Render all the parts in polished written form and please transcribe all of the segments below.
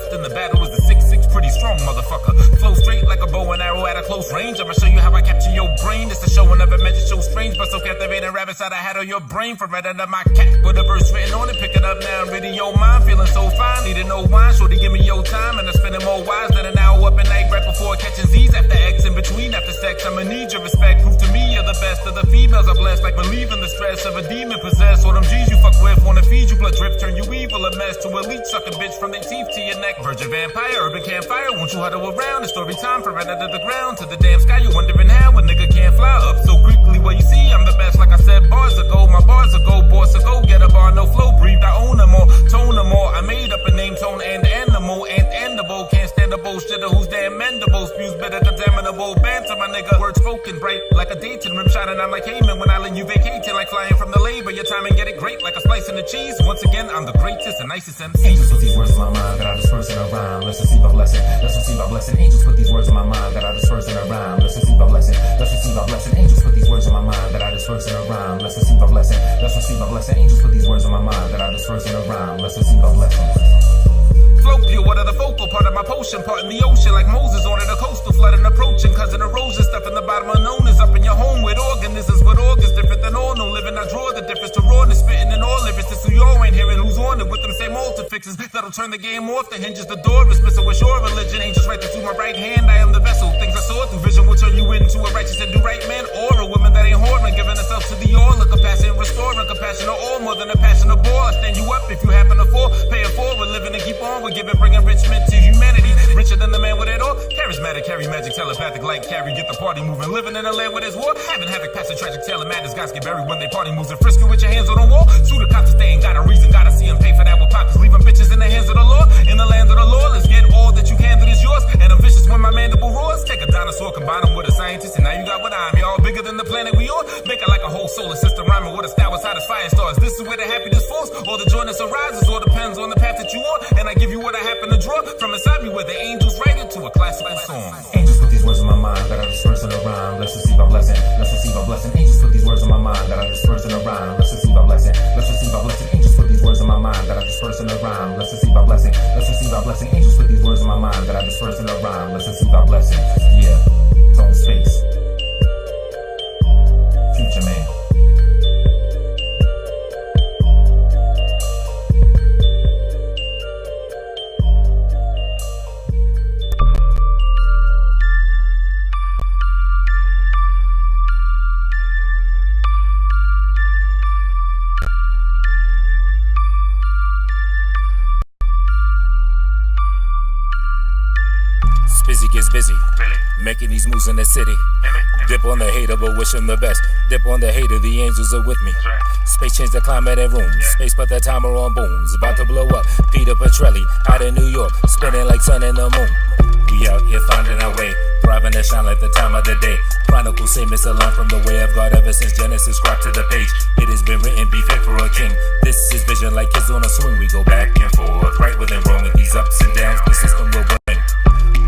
left in the battle is the 6'6", pretty strong motherfucker. Flow straight like a bow and arrow at a close range. I'ma show you how I capture your brain. It's a show I never mentioned, so strange, but so captivating. Rabbits out I had on your brain for right under my cat with a verse written on it. Pick it up now, reading your mind, feeling so fine. Needing no wine, shorty give me your time, and I'm spending more wise than an hour up at night right before catching Z's. After X in between, after sex, I'ma need your respect. Proof to me you're the best of the females are blessed, like believing the stress of a demon possessed. All them G's you fuck with wanna feed you blood drip, turn you evil, a mess to a leech sucking bitch from their teeth to your neck. Virgin vampire, urban campfire, won't you huddle around? It's story time from right under the ground to the damn sky. You wondering how a nigga can't fly up so quickly. Well, you see, I'm the best, like I said, bars are gold. My bars are gold, boss are gold. Get a bar, no flow, breathe, I own them all, tone them all. I made up a name, tone and animal, and endable. Can't stand the bullshit who's damn mendable. Spews bitter, contaminable, banter, my nigga. Words spoken bright, like a Dayton rim shining. I'm like Heyman when I let you vacating, like flying from the labor. Your time and get it great, like a slice in the cheese. Once again, I'm the greatest and nicest MC. Angels put these words in my mind that I disperse in a rhyme. Let's receive a blessing. Let's receive a blessing. Angels put these words in my mind that I disperse in a rhyme. Let's receive a blessing. Let's receive a blessing. Angels put these words in my mind that I disperse in a rhyme. Let's receive a blessing. Let's receive a blessing. Angels put these words in my mind that I disperse in a rhyme. Let's receive a blessing. Flow pure, what are the focal part of my potion? Part in the ocean, like Moses on it, a coastal flooding approaching. Cousin erosion, stuff in the bottom unknown is up in your home with organisms, with organs different than all. No living, I draw the difference to rawness, spitting in all lyrics. This who y'all ain't hearing, who's on it with them same altar fixes that'll turn the game off the hinges. The door is missing with your religion. Angels right through my right hand, I am the vessel. Things I saw through vision will turn you into a righteous and do right man, or a woman that ain't whoring, giving herself to the all of compassion, restoring compassion, or all more than a passion of ball. I stand you up if you happen to fall, pay it forward, living and keep on. We're giving, bringing enrichment to humanity, richer than the man with it all. Charismatic, carry magic, telepathic, like carry, get the party moving, living in a land where there's war. Having havoc, past a tragic tale of madness, guys get buried when they party moves and frisky with your hands on the wall. Sue the cops, they ain't got a reason, gotta see them pay for that with pockets, leave them bitches in the hands of the law. In the land of the law, let's get all that you can that is yours. And I'm vicious when my mandible roars. Take a dinosaur, combine them with a scientist, and now you got what I'm. Y'all bigger than the planet we on. Make it like a whole solar system, rhyming with a style as hot as fire stars. This is where the happiness falls, or the joyness arises, or depends on the path that you on. And I give you what I happen to draw from inside me, where the angels write it to a classical song. Angels put these words in my mind that I disperse in a rhyme. Let's receive a blessing. Let's receive a blessing. Angels put these words in my mind that I disperse in a rhyme. Let's receive a blessing. Let's receive a blessing. Angels put these words in my mind that I disperse in a rhyme. Let's receive a blessing. Let's receive a blessing. Angels put these words in my mind that I disperse in a rhyme. Let's receive a blessing. Yeah. Tone space. Future man. Busy gets busy, making these moves in the city. Dip on the hater, but wish him the best. Dip on the hater, the angels are with me. Space changed the climate and rooms. Space put the timer on booms. About to blow up, Peter Petrelli, out in New York, spinning like sun in the moon. We out here finding our way, thriving to shine like the time of the day. Chronicles say miss a line from the way of God ever since Genesis scrapped to the page. It has been written, be fit for a king. This is vision like kids on a swing. We go back and forth, right within wrong with these ups and downs. The system will win.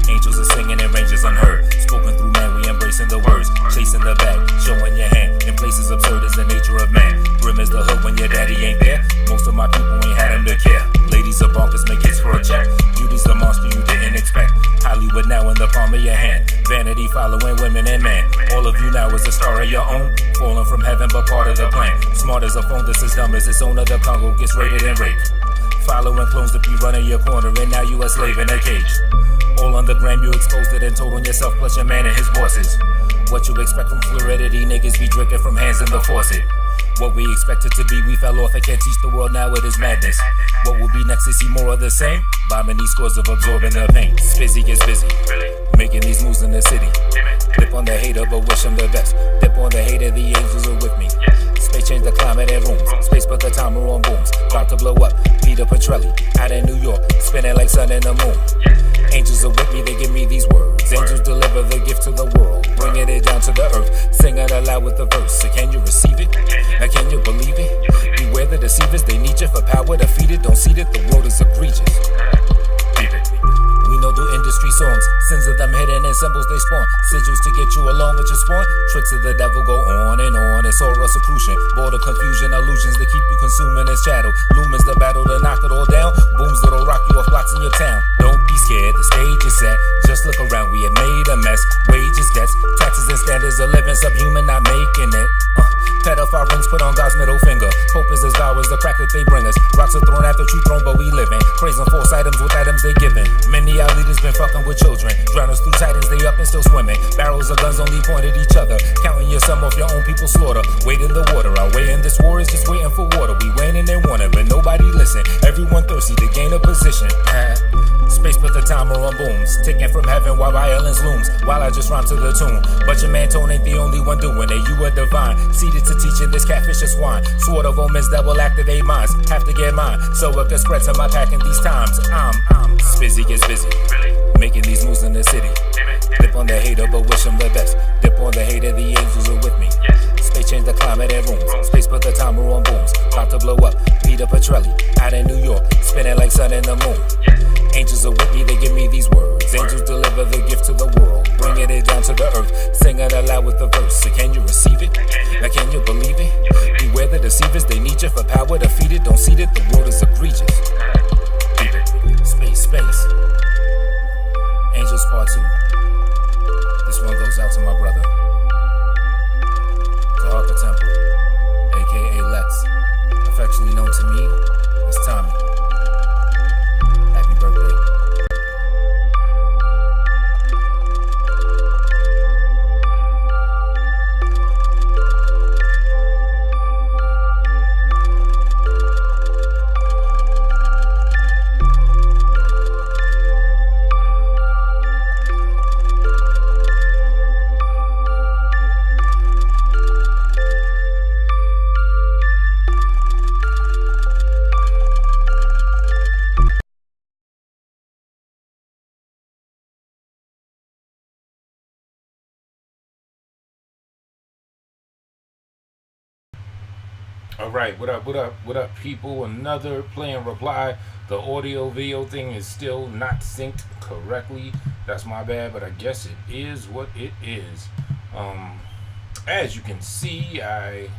Angels are singing in ranges unheard. Spoken through man, we embracing the words. Chasing the bag, showing your hand. In places absurd is the nature of man. Grim is the hood when your daddy ain't there. Most of my people ain't had him to care. Ladies are bonkers, make hits for a check. Beauty's the monster you didn't expect. Hollywood now in the palm of your hand. Vanity following women and man. All of you now is a star of your own. Falling from heaven but part of the plan. Smart as a phone that's as dumb as its owner. The Congo gets raided and raped. Following clones to be running your corner, and now you a slave in a cage. All on the gram, you exposed it and told on yourself, plus your man and his bosses. What you expect from fluidity, niggas be drinking from hands in the faucet. What we expected to be, we fell off and can't teach the world, now it is madness. What will be next to see more of the same? Bombing these scores of absorbing the pain. Spizzy gets busy, making these moves in the city. Dip on the hater, but wish him the best. Dip on the hater, the angels are with me. Space changed the climate and rooms. Space put the timer on booms. About to blow up, Peter Petrelli, out in New York, spinning like sun in the moon. Angels are with me, they give me these words. Angels deliver the gift to the world, bringing it down to the earth. Sing it aloud with the verse. So can you receive it? Now can you believe it? Beware the deceivers, they need you for power to feed it. Don't see that the world is egregious. We know through industry songs, sins of them hidden in symbols they spawn. Sigils to get you along with your spawn. Tricks of the devil go on and on. It's all Rosicrucian, border confusion, illusions that keep you consuming its shadow. Lumens the battle to knock it all down. Booms that'll rock you off blocks in your town. Don't care, the stage is set. Just look around, we have made a mess. Wages, debts, taxes and standards of living subhuman, not making it. Pedophile rings put on God's middle finger. Hope is as thou as the crack that they bring us. Rocks are thrown after true throne, but we living. Praising false items with items they giving. Many our leaders been fucking with children. Drown us through titans, they up and still swimming. Barrels of guns only point at each other. Counting your sum off your own people's slaughter. Wait in the water, our way in this war is just waiting for water. We waiting and wanting, but nobody listen. Everyone thirsty to gain a position. Space put the timer on booms. Ticking from heaven while violence looms. While I just rhyme to the tune. But your man tone ain't the only one doing it. You are divine. Seated to teaching this catfish is swine. Sword of omens that will activate minds. Have to get mine. So it can spread to my pack in these times. I'm Spizzy gets busy. Making these moves in the city. Dip on the hater, but wish him the best. Dip on the hater, the angels are with me. Space change the climate and rooms. Space put the timer on booms. About to blow up. Peter Petrelli out in New York. Spinning like sun in the moon. Angels are with me, they give me these words. Angels deliver the gift to the world, bringing it down to the earth, singing aloud with the verse. So can you receive it? Now can you believe it? Beware the deceivers, they need you for power to feed it. Don't see it, the world is egregious. Space. Angels Part 2. This one goes out to my brother, the Harper Temple, aka Lex, affectionately known to me as Tommy. Happy birthday. Alright, what up, people? Another play and reply. The audio video thing is still not synced correctly. That's my bad, but I guess it is what it is. As you can see, I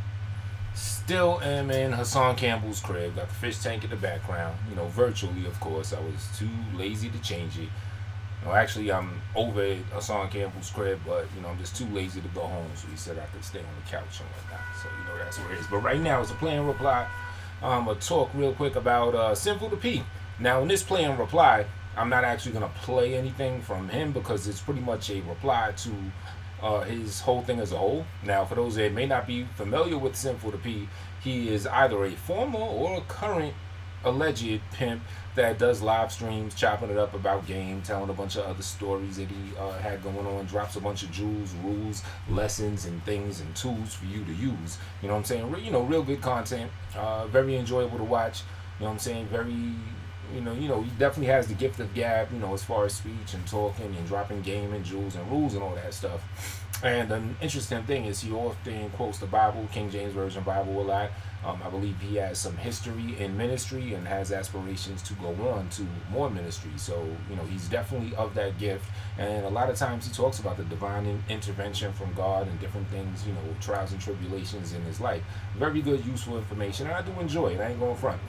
still am in Hassan Campbell's crib. Got the fish tank in the background. Virtually, of course. I was too lazy to change it. Actually, I'm over at Hassan Campbell's crib, but, I'm just too lazy to go home, so he said I could stay on the couch and whatnot. So, that's where it is. But right now, it's a play and reply. A talk real quick about Sinful The P. Now, in this play and reply, I'm not actually going to play anything from him because it's pretty much a reply to his whole thing as a whole. Now, for those that may not be familiar with Sinful The P, he is either a former or a current alleged pimp that does live streams, chopping it up about game, telling a bunch of other stories that he had going on, drops a bunch of jewels, rules, lessons, and things and tools for you to use. You know what I'm saying? Real good content. Very enjoyable to watch. You know what I'm saying? Very, he definitely has the gift of gab, as far as speech and talking and dropping game and jewels and rules and all that stuff. And an interesting thing is he often quotes the Bible, King James Version Bible, a lot. I believe he has some history in ministry and has aspirations to go on to more ministry. So, he's definitely of that gift. And a lot of times he talks about the divine intervention from God and different things, trials and tribulations in his life. Very good, useful information. And I do enjoy it. I ain't going front.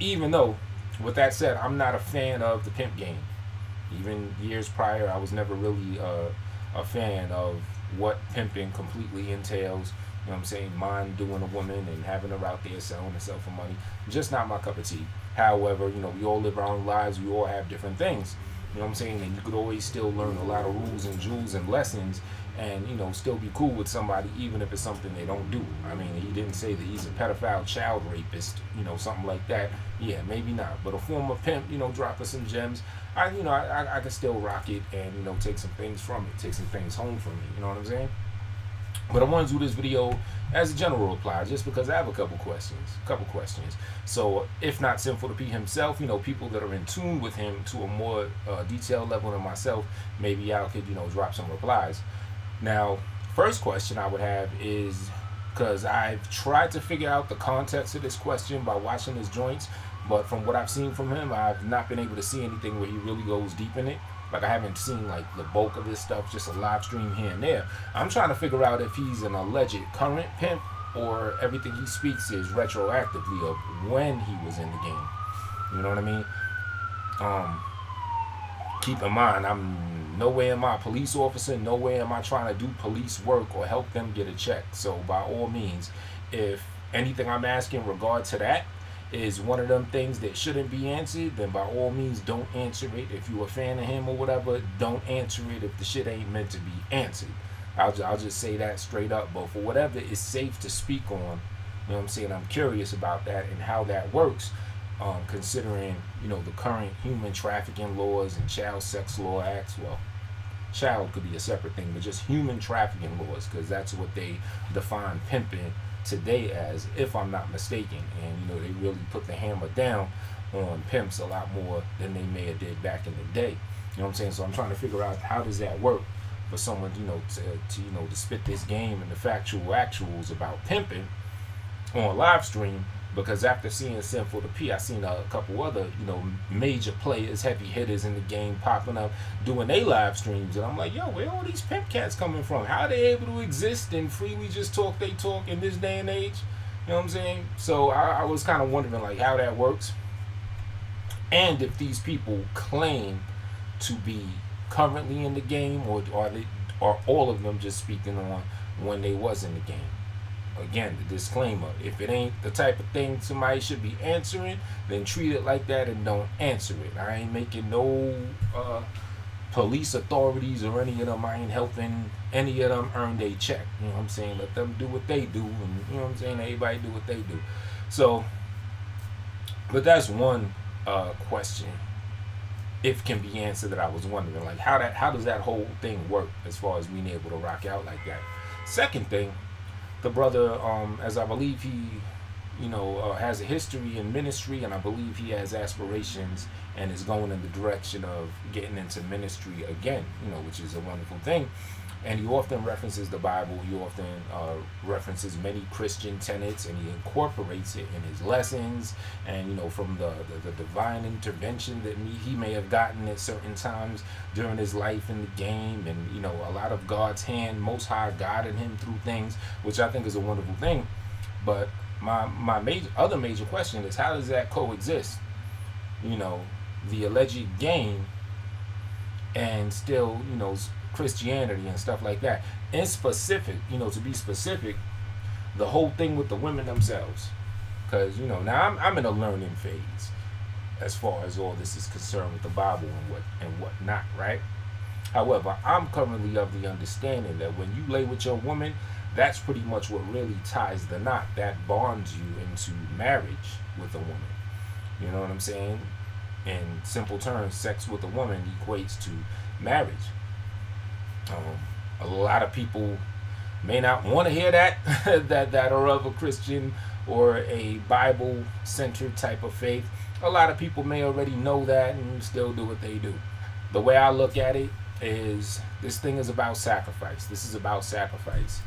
Even though, with that said, I'm not a fan of the pimp game. Even years prior, I was never really a fan of what pimping completely entails. You know what I'm saying? Mind doing a woman and having her out there selling herself for money. Just not my cup of tea. However, we all live our own lives. We all have different things. You know what I'm saying? And you could always still learn a lot of rules and jewels and lessons and, still be cool with somebody even if it's something they don't do. I mean, he didn't say that he's a pedophile child rapist, something like that. Yeah, maybe not. But a former pimp, dropping some gems. I can still rock it and, take some things from it. Take some things home from it. You know what I'm saying? But I want to do this video as a general reply just because I have a couple questions. So if not Sinful The P himself, people that are in tune with him to a more detailed level than myself, maybe I could, drop some replies. Now, first question I would have is, because I've tried to figure out the context of this question by watching his joints, but from what I've seen from him, I've not been able to see anything where he really goes deep in it. Like, I haven't seen, the bulk of this stuff, just a live stream here and there. I'm trying to figure out if he's an alleged current pimp or everything he speaks is retroactively of when he was in the game. You know what I mean? keep in mind, I'm nowhere am I a police officer, nowhere am I trying to do police work or help them get a check. So by all means, if anything I'm asking in regard to that is one of them things that shouldn't be answered, then by all means don't answer it. If you're a fan of him or whatever, don't answer it if the shit ain't meant to be answered. I'll just say that straight up. But for whatever is safe to speak on, you know what I'm saying, I'm curious about that and how that works, considering, you know, the current human trafficking laws and child sex law acts. Well, child could be a separate thing, but just human trafficking laws, because that's what they define pimping today as, if I'm not mistaken. And you know, they really put the hammer down on pimps a lot more than they may have did back in the day. You know what I'm saying? So I'm trying to figure out how does that work for someone, you know, to spit this game and the factual actuals about pimping on live stream. Because after seeing Sinful The P, I seen a couple other, you know, major players, heavy hitters in the game popping up, doing their live streams. And I'm like, yo, where all these pimp cats coming from? How are they able to exist and freely just talk they talk in this day and age? You know what I'm saying? So I was kind of wondering, like, how that works. And if these people claim to be currently in the game, or are all of them just speaking on when they was in the game. Again, the disclaimer, if it ain't the type of thing somebody should be answering, then treat it like that and don't answer it. I ain't making no police authorities or any of them, I ain't helping any of them earn their check. You know what I'm saying? Let them do what they do, and you know what I'm saying, everybody do what they do. So, but that's one question, if can be answered, that I was wondering, like, how does that whole thing work as far as being able to rock out like that. Second thing, the brother, as I believe he, you know, has a history in ministry, and I believe he has aspirations and is going in the direction of getting into ministry again, you know, which is a wonderful thing. And he often references the Bible. He often references many Christian tenets, and he incorporates it in his lessons. And, you know, from the divine intervention that he may have gotten at certain times during his life in the game, and, you know, a lot of God's hand, Most High, guiding him through things, which I think is a wonderful thing. But my other major question is, how does that coexist? You know, the alleged game and still, you know, Christianity and stuff like that. In specific, you know, to be specific, the whole thing with the women themselves. Because, you know, now I'm in a learning phase as far as all this is concerned with the Bible and what not, right? However, I'm currently of the understanding that when you lay with your woman, that's pretty much what really ties the knot. That bonds you into marriage with a woman. You know what I'm saying? In simple terms, sex with a woman equates to marriage. A lot of people may not want to hear that that are of a Christian or a Bible-centered type of faith. A lot of people may already know that and still do what they do. The way I look at it is, this thing is about sacrifice. This is about sacrifice.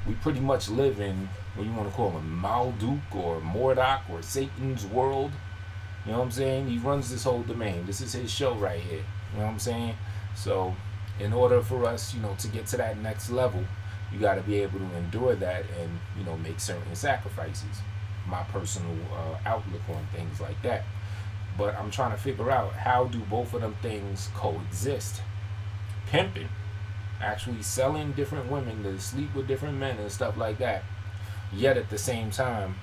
We pretty much live in, what you want to call him, Marduk or Mordok or Satan's world. You know what I'm saying? He runs this whole domain. This is his show right here. You know what I'm saying? So, in order for us, you know, to get to that next level, you got to be able to endure that and, you know, make certain sacrifices. My personal outlook on things like that. But I'm trying to figure out, how do both of them things coexist? Pimping, actually selling different women to sleep with different men and stuff like that, yet at the same time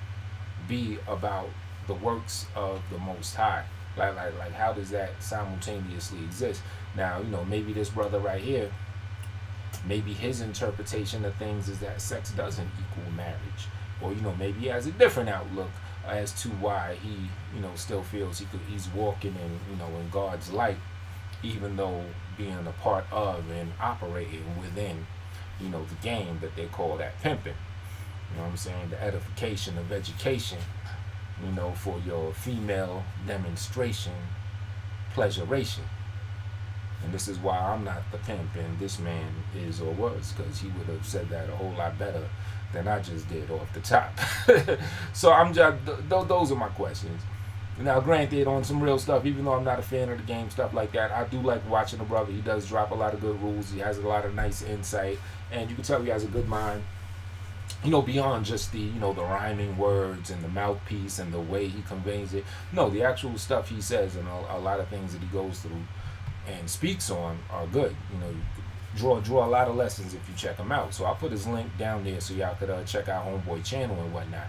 be about the works of the Most High. Like how does that simultaneously exist? Now, you know, maybe this brother right here, maybe his interpretation of things is that sex doesn't equal marriage. Or, you know, maybe he has a different outlook as to why he, you know, still feels he's walking in, you know, in God's light, even though being a part of and operating within, you know, the game that they call that pimping. You know what I'm saying? The edification of education, you know, for your female demonstration, pleasuration. And this is why I'm not the pimp and this man is or was, because he would have said that a whole lot better than I just did off the top. So I'm just, those are my questions. Now, granted, on some real stuff, even though I'm not a fan of the game, stuff like that, I do like watching the brother. He does drop a lot of good rules. He has a lot of nice insight, and you can tell he has a good mind. You know, beyond just the, you know, the rhyming words and the mouthpiece and the way he conveys it. No, the actual stuff he says and a lot of things that he goes through and speaks on are good. You know, you draw a lot of lessons if you check them out. So I'll put his link down there so y'all could check out Homeboy channel and whatnot.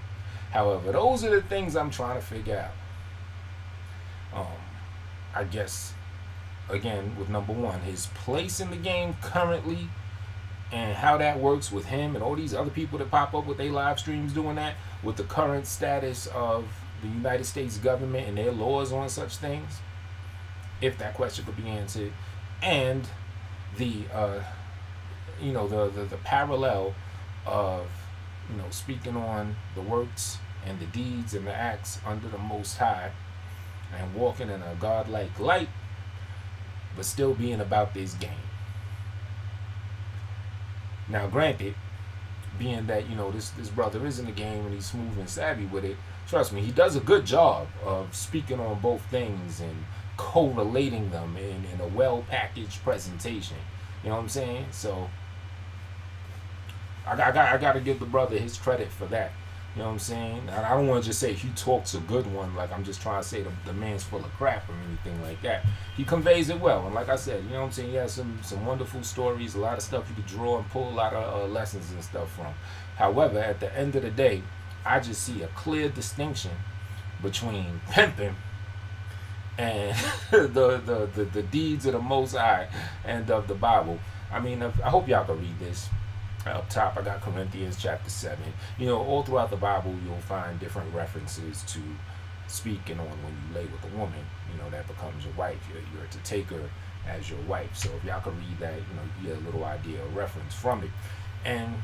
However, those are the things I'm trying to figure out. I guess, again, with number one, his place in the game currently, and how that works with him and all these other people that pop up with their live streams doing that, with the current status of the United States government and their laws on such things, if that question could be answered, and the the parallel of speaking on the works and the deeds and the acts under the Most High and walking in a godlike light, but still being about this game. Now, granted, being that this brother is in the game and he's smooth and savvy with it, trust me, he does a good job of speaking on both things and correlating them in a well-packaged presentation. You know what I'm saying? So I got to give the brother his credit for that. You know what I'm saying? I don't want to just say he talks a good one, like I'm just trying to say the man's full of crap or anything like that. He conveys it well, and like I said, you know what I'm saying, he has some wonderful stories, a lot of stuff you could draw and pull a lot of lessons and stuff from. However, at the end of the day, I just see a clear distinction between pimping and the deeds of the Most High and of the Bible. I mean, I hope y'all can read this. Up top, I got Corinthians chapter 7. All throughout the Bible, you'll find different references to speaking on when you lay with a woman. That becomes your wife. You're to take her as your wife. So if y'all can read that, you get a little idea or reference from it. And,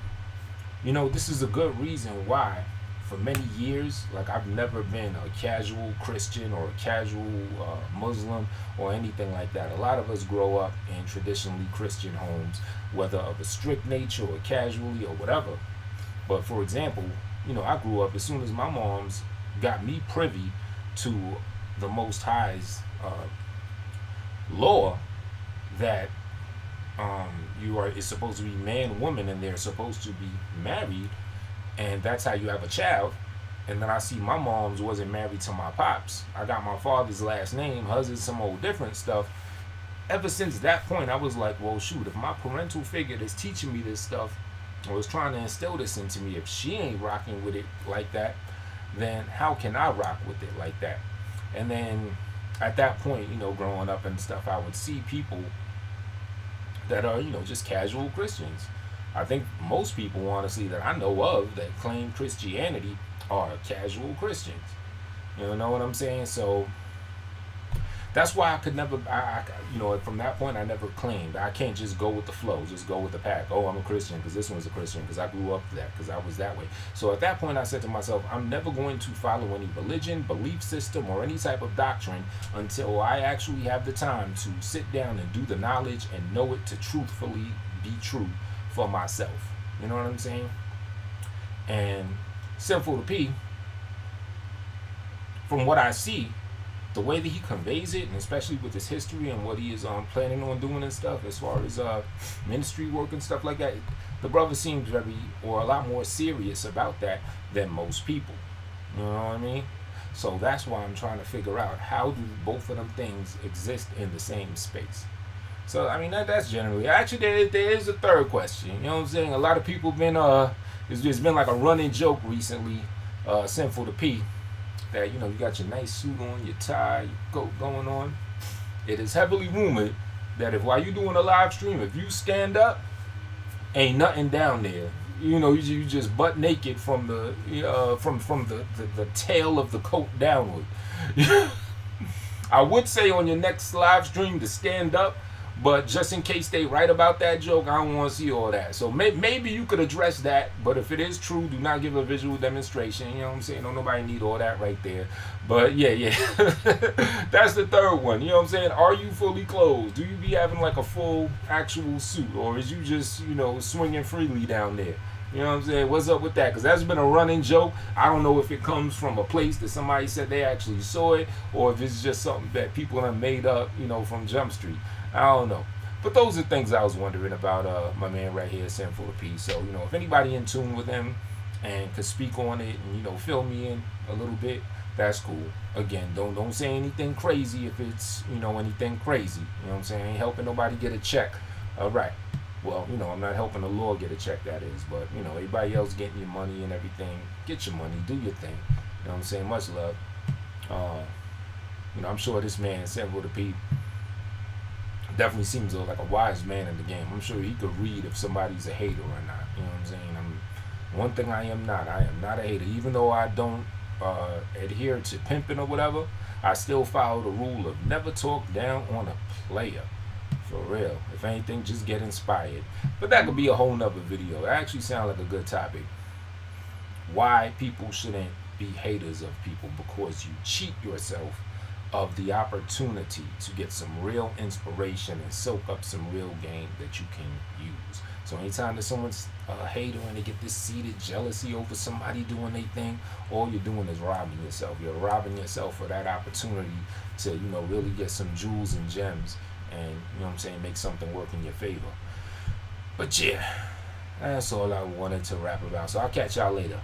this is a good reason why, for many years, like I've never been a casual Christian or a casual Muslim or anything like that. A lot of us grow up in traditionally Christian homes, whether of a strict nature or casually or whatever. But for example, I grew up as soon as my mom's got me privy to the Most High's law that it's supposed to be man, woman, and they're supposed to be married, and that's how you have a child. And then I see my mom's wasn't married to my pops. I got my father's last name, hers is some old different stuff. Ever since that point, I was like, well, shoot, if my parental figure that's teaching me this stuff or is trying to instill this into me, if she ain't rocking with it like that, then how can I rock with it like that? And then at that point, growing up and stuff, I would see people that are, just casual Christians. I think most people, honestly, that I know of that claim Christianity are casual Christians. You know what I'm saying? So that's why I could never, from that point, I never claimed. I can't just go with the flow, just go with the pack. Oh, I'm a Christian because this one's a Christian because I grew up that, because I was that way. So at that point, I said to myself, I'm never going to follow any religion, belief system, or any type of doctrine until I actually have the time to sit down and do the knowledge and know it to truthfully be true for myself. You know what I'm saying? And Sinful The P, from what I see, the way that he conveys it, and especially with his history and what he is planning on doing and stuff, as far as ministry work and stuff like that, the brother seems a lot more serious about that than most people. You know what I mean? So that's why I'm trying to figure out, how do both of them things exist in the same space? So I mean, that's generally. Actually, there is a third question. You know what I'm saying? A lot of people been it's been like a running joke recently, Sinful The P, that you got your nice suit on, your tie, your coat going on. It is heavily rumored that while you doing a live stream, if you stand up, ain't nothing down there. You just butt naked from the the tail of the coat downward. I would say on your next live stream to stand up, but just in case they write about that joke, I don't want to see all that. So maybe you could address that, but if it is true, do not give a visual demonstration. You know what I'm saying? Don't nobody need all that right there. But yeah. That's the third one. You know what I'm saying? Are you fully clothed? Do you be having like a full actual suit? Or is you just, swinging freely down there? You know what I'm saying? What's up with that? Because that's been a running joke. I don't know if it comes from a place that somebody said they actually saw it, or if it's just something that people have made up, from Jump Street. I don't know. But those are things I was wondering about my man right here, Sinful The P. So, if anybody in tune with him and could speak on it and, fill me in a little bit, that's cool. Again, don't say anything crazy if it's, anything crazy. You know what I'm saying? I ain't helping nobody get a check. All right. Well, I'm not helping the Lord get a check, that is. But, everybody else getting your money and everything, get your money, do your thing. You know what I'm saying? Much love. I'm sure this man, Sinful The P, definitely seems like a wise man in the game. I'm sure he could read if somebody's a hater or not. You know what I'm saying? One thing I am not a hater. Even though I don't adhere to pimping or whatever, I still follow the rule of never talk down on a player. For real. If anything, just get inspired. But that could be a whole nother video. It actually sounds like a good topic. Why people shouldn't be haters of people, because you cheat yourself of the opportunity to get some real inspiration and soak up some real game that you can use. So anytime that someone's a hater and they get this seated jealousy over somebody doing their thing, all you're doing is robbing yourself. You're robbing yourself for that opportunity to, really get some jewels and gems and, make something work in your favor. But yeah, that's all I wanted to rap about. So I'll catch y'all later.